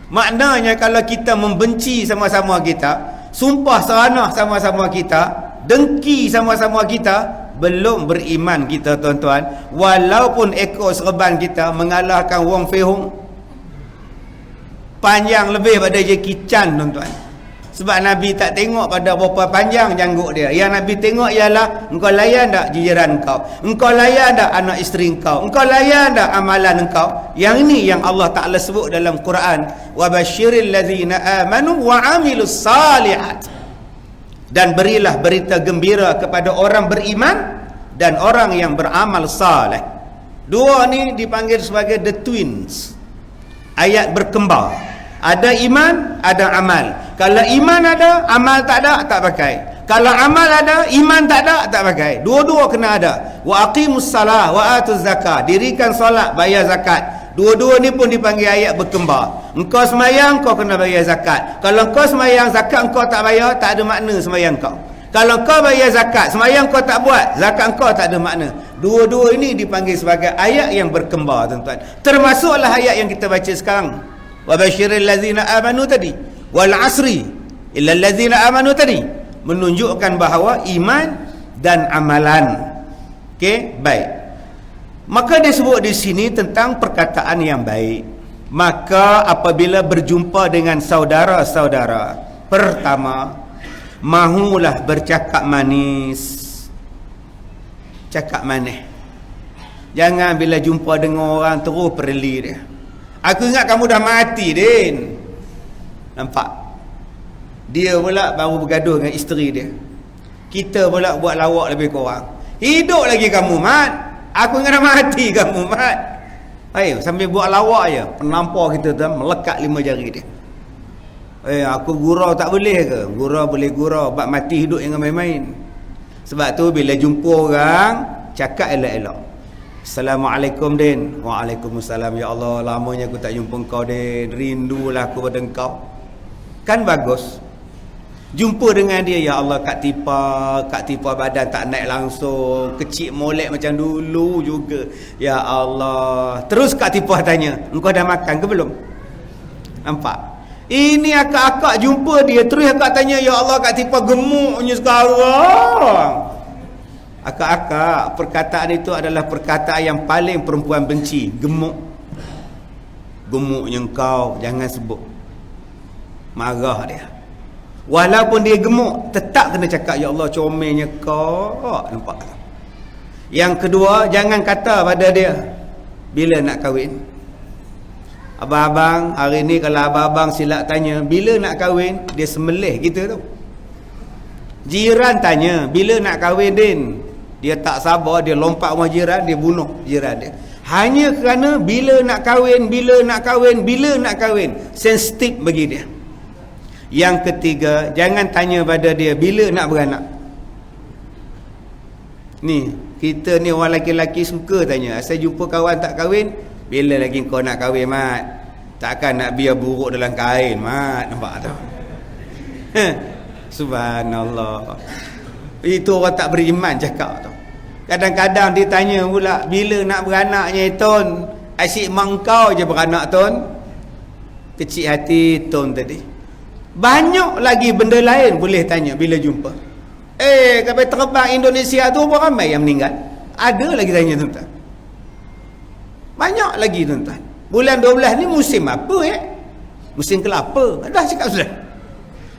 Maknanya kalau kita membenci sama-sama kita, sumpah seranah sama-sama kita, dengki sama-sama kita, belum beriman kita tuan-tuan. Walaupun ekor serban kita mengalahkan Wong Fei Hung, panjang lebih pada Jackie Chan tuan-tuan. Sebab Nabi tak tengok pada berapa panjang janggut dia. Yang Nabi tengok ialah engkau layan tak jiran engkau, engkau layan tak anak isteri engkau, engkau layan tak amalan engkau. Yang ini yang Allah Ta'ala sebut dalam Quran, wa basyiril ladzina amanu wa amilus salihat. Dan berilah berita gembira kepada orang beriman dan orang yang beramal saleh. Dua ni dipanggil sebagai the twins, ayat berkembar. Ada iman, ada amal. Kalau iman ada, amal tak ada, tak pakai. Kalau amal ada, iman tak ada, tak pakai. Dua-dua kena ada. Wa aqimus salah wa atuz zakat. Dirikan solat, bayar zakat. Dua-dua ni pun dipanggil ayat berkembar. Engkau semayang, kau kena bayar zakat. Kalau kau semayang, zakat engkau tak bayar, tak ada makna semayang kau. Kalau kau bayar zakat, semayang kau tak buat, zakat engkau tak ada makna. Dua-dua ini dipanggil sebagai ayat yang berkembar tuan-tuan. Termasuklah ayat yang kita baca sekarang. Wa basyiril ladzina amanu tadi, wal asri illal ladzina amanu tadi, menunjukkan bahawa iman dan amalan. Okey, baik. Maka dia sebut di sini tentang perkataan yang baik. Maka apabila berjumpa dengan saudara-saudara, pertama, mahulah bercakap manis, cakap manis. Jangan bila jumpa dengan orang terus perli dia. Aku ingat kamu dah mati, Din. Nampak? Dia pula baru bergaduh dengan isteri dia. Kita pula buat lawak lebih kurang. Hidup lagi kamu, Mat. Aku ingat dah mati kamu, Mat. Ayo, sambil buat lawak je. Penampar kita tu melekat 5 jari dia. Aku gurau tak boleh ke? Gurau boleh gurau. Bab mati hidup dengan main-main. Sebab tu bila jumpa orang, cakap elok-elok. Assalamualaikum, Din. Waalaikumsalam. Ya Allah, lamanya aku tak jumpa kau, Din. Rindulah aku pada engkau. Kan bagus. Jumpa dengan dia, ya Allah, Kak Tipa badan tak naik langsung, kecil molek macam dulu juga. Ya Allah. Terus Kak Tipa tanya, engkau dah makan ke belum? Nampak? Ini akak-akak jumpa dia, terus akak tanya, ya Allah, Kak Tipa gemuknya sekarang. Akak-akak, perkataan itu adalah perkataan yang paling perempuan benci. Gemuk. Gemuknya engkau, jangan sebut. Marah dia. Walaupun dia gemuk, tetap kena cakap, ya Allah, comelnya kau. Nampak? Yang kedua, jangan kata pada dia, bila nak kahwin? Abang-abang, hari ni kalau abang-abang silap tanya, bila nak kahwin? Dia semelih kita tu. Jiran tanya, bila nak kahwin, Din? Dia tak sabar, dia lompat rumah jiran, dia bunuh jiran dia. Hanya kerana bila nak kahwin, bila nak kahwin, bila nak kahwin. Sensitif bagi dia. Yang ketiga, jangan tanya pada dia, bila nak beranak? Ni, kita ni orang lelaki-lelaki suka tanya. Asal jumpa kawan tak kahwin, bila lagi kau nak kahwin, Mat? Takkan nak biar buruk dalam kain, Mat. Nampak tak? Subhanallah. Itu orang tak beriman cakap tu. Kadang-kadang dia tanya pula, bila nak beranaknya, Ton? Asyik mak kau je beranak, Ton. Kecil hati Ton tadi. Banyak lagi benda lain boleh tanya bila jumpa. Kapal terbang Indonesia tu berapa ramai yang meninggal? Ada lagi tanya, tuan-tuan. Banyak lagi, tuan-tuan. Bulan 12 ni musim apa ya? Musim kelapa. Dah cakap sudah.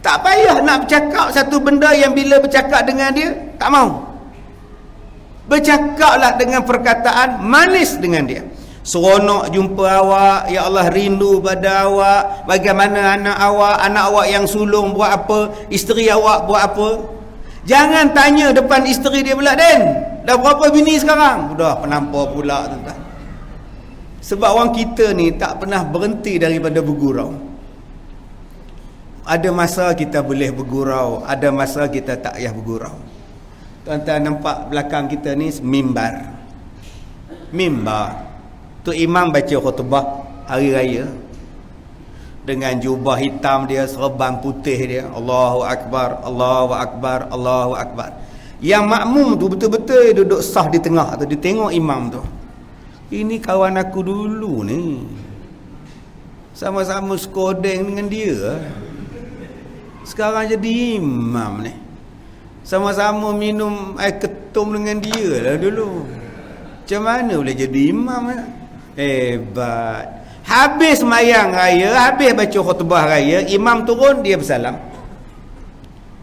Tak payah nak bercakap satu benda yang bila bercakap dengan dia tak mau. Bercakaplah dengan perkataan manis dengan dia. Seronok jumpa awak, ya Allah, rindu pada awak. Bagaimana anak awak yang sulung buat apa, isteri awak buat apa. Jangan tanya depan isteri dia pula, Den, dah berapa bini sekarang? Dah penampar pula, tuan-tuan. Sebab orang kita ni tak pernah berhenti daripada bergurau. Ada masa kita boleh bergurau, ada masa kita tak payah bergurau. Tuan-tuan nampak belakang kita ni mimbar. Mimbar tu imam baca khutbah hari raya dengan jubah hitam dia, serban putih dia, Allahu Akbar, Allahu Akbar, Allahu Akbar. Yang makmum tu betul-betul duduk sah di tengah tu, dia tengok imam tu. Ini kawan aku dulu ni. Sama-sama skodeng dengan dia. Sekarang jadi imam ni. Sama-sama minum air ketum dengan dia lah dulu. Macam mana boleh jadi imam lah? Hebat. Habis mayang raya, habis baca khutbah raya, imam turun, dia bersalam.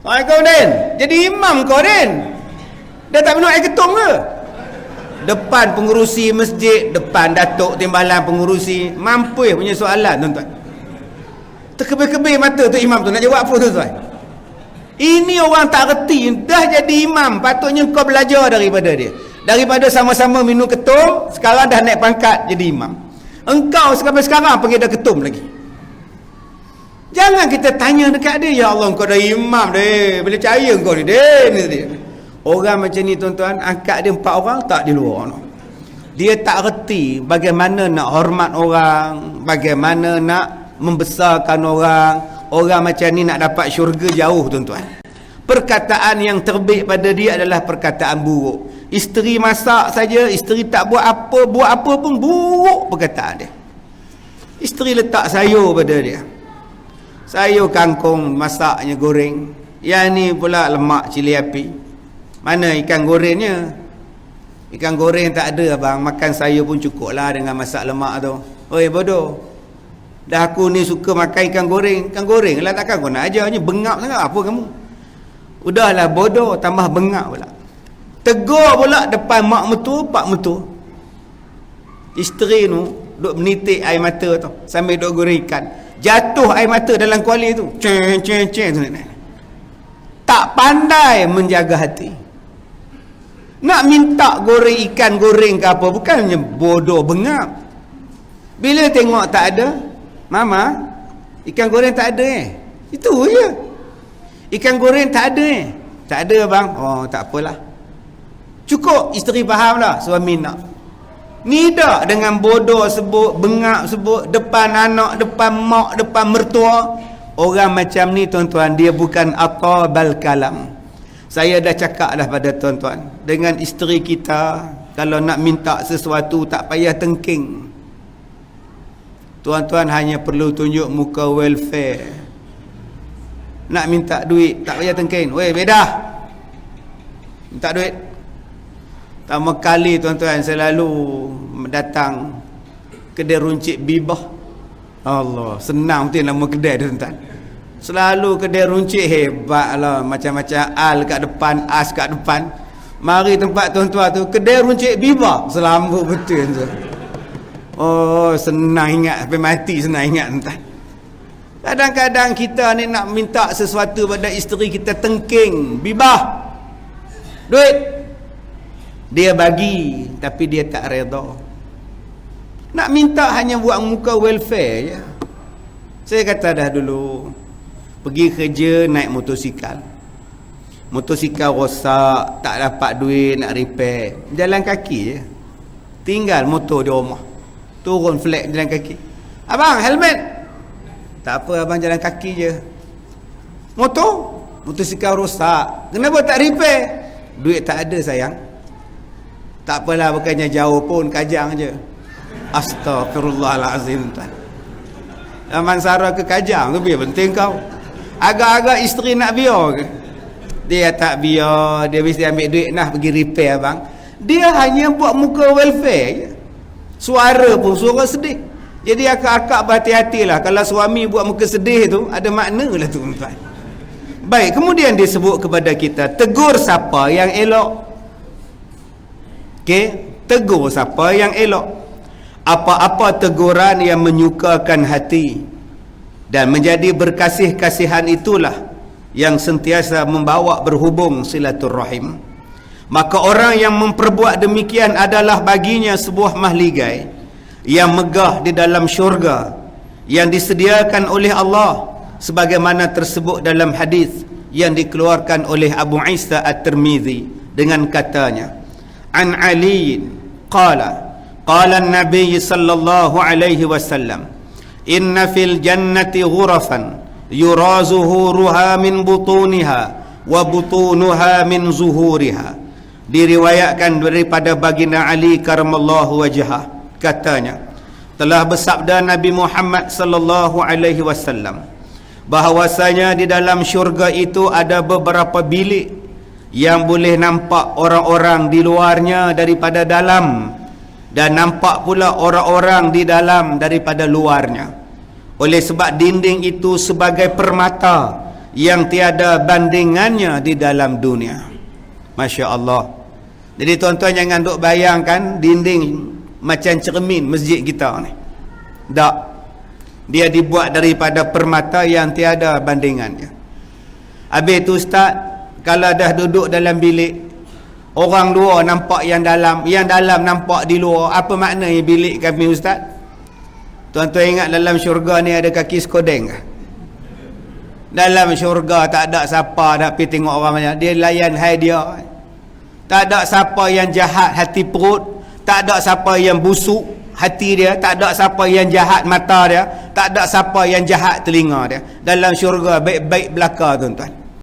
Assalamualaikum Din. Jadi imam kau Din. Dia tak minum air ketum ke? Depan pengurusi masjid, depan datuk timbalan pengurusi, mampu punya soalan tuan-tuan. Terkebir-kebir mata tu imam tu nak jawab apa tuan-tuan. Ini orang tak reti, dah jadi imam, patutnya kau belajar daripada dia. Daripada sama-sama minum ketum, sekarang dah naik pangkat jadi imam. Engkau sampai sekarang pergi dah ketum lagi. Jangan kita tanya dekat dia, ya Allah kau dah imam dia, bila percaya kau ni dia. Orang macam ni tuan-tuan, angkat dia 4 orang tak di luar no. Dia tak reti bagaimana nak hormat orang, bagaimana nak membesarkan orang. Orang macam ni nak dapat syurga jauh tuan-tuan. Perkataan yang terbit pada dia adalah perkataan buruk. Isteri masak saja, isteri tak buat apa pun buruk perkataan dia. Isteri letak sayur pada dia, sayur kangkung masaknya goreng, yang ni pula lemak cili api. Mana ikan gorengnya? Ikan goreng tak ada abang, makan sayur pun cukup lah dengan masak lemak tu. Oi bodoh, dah aku ni suka makan ikan goreng lah, takkan kau nak ajarnya bengap sangat apa kamu? Udahlah bodoh, tambah bengap pula. Tegur pula depan mak mertua, pak mertua. Isteri tu duk menitik air mata tu sambil duk goreng ikan. Jatuh air mata dalam kuali tu. Ceng tu. Tak pandai menjaga hati. Nak minta goreng ikan goreng ke apa, bukannya bodoh bengap. Bila tengok tak ada, mama, ikan goreng tak ada itu je. Ikan goreng tak ada tak ada bang. Oh tak apalah, cukup. Isteri faham lah suami nak. Ni dak dengan bodoh sebut, bengap sebut depan anak, depan mak, depan mertua. Orang macam ni tuan-tuan, dia bukan aqabal kalam. Saya dah cakap dah pada tuan-tuan, dengan isteri kita kalau nak minta sesuatu tak payah tengking. Tuan-tuan hanya perlu tunjuk muka welfare. Nak minta duit tak payah tengking. Weh bedah, minta duit. Pertama kali tuan-tuan saya lalu datang kedai runcit Bibah. Allah, senang betul nama kedai dia tuan-tuan. Selalu kedai runcit hebat lah, macam-macam al kat depan, as kat depan. Mari tempat tuan-tuan tu kedai runcit Bibah, selamat betul tu. Oh senang ingat, sampai mati senang ingat tuan-tuan. Kadang-kadang kita ni nak minta sesuatu pada isteri kita tengking Bibah duit, dia bagi tapi dia tak reda. Nak minta hanya buat muka welfare je. Saya kata dah dulu, pergi kerja naik motosikal rosak, tak dapat duit nak repair, jalan kaki je, tinggal motor di rumah, turun flat jalan kaki. Abang helmet, tak apa abang jalan kaki je. Motosikal rosak, kenapa tak repair? Duit tak ada sayang. Tak apalah, bukannya jauh pun, Kajang je. Astagfirullahalazim tuan. Mansara ke Kajang tu biar penting kau. Agak-agak isteri nak biar ke? Dia tak biar, dia mesti ambil duit nah pergi repair abang. Dia hanya buat muka welfare je. Suara pun suara sedih. Jadi akak-akak berhati-hatilah kalau suami buat muka sedih tu, ada makna lah tu tuan. Baik, kemudian dia sebut kepada kita, tegur siapa yang elok. Okey, tegur siapa yang elok. Apa-apa teguran yang menyukakan hati dan menjadi berkasih-kasihan itulah yang sentiasa membawa berhubung silaturrahim. Maka orang yang memperbuat demikian adalah baginya sebuah mahligai yang megah di dalam syurga yang disediakan oleh Allah, sebagaimana tersebut dalam hadis yang dikeluarkan oleh Abu Isa At-Tirmizi dengan katanya, an Ali qala an-nabiy sallallahu alaihi wasallam, inna fil jannati ghurafan yura zuhuruha min butuniha wa butunuha min zuhuriha. Diriwayatkan daripada baginda Ali karamallahu wajhah, katanya, telah bersabda Nabi Muhammad sallallahu alaihi wasallam bahawasanya di dalam syurga itu ada beberapa bilik yang boleh nampak orang-orang di luarnya daripada dalam, dan nampak pula orang-orang di dalam daripada luarnya. Oleh sebab dinding itu sebagai permata yang tiada bandingannya di dalam dunia. Masya Allah. Jadi tuan-tuan jangan duk bayangkan dinding macam cermin masjid kita ni. Tak. Dia dibuat daripada permata yang tiada bandingannya. Habis tu ustaz, kalau dah duduk dalam bilik, orang luar nampak yang dalam nampak di luar. Apa maknanya bilik kami ustaz? Tuan-tuan ingat dalam syurga ni ada kaki sekodeng ke? Dalam syurga tak ada siapa nak pergi tengok orang banyak. Dia layan hai dia. Tak ada siapa yang jahat hati perut, tak ada siapa yang busuk hati dia, tak ada siapa yang jahat mata dia, tak ada siapa yang jahat telinga dia. Dalam syurga baik-baik belaka tuan-tuan.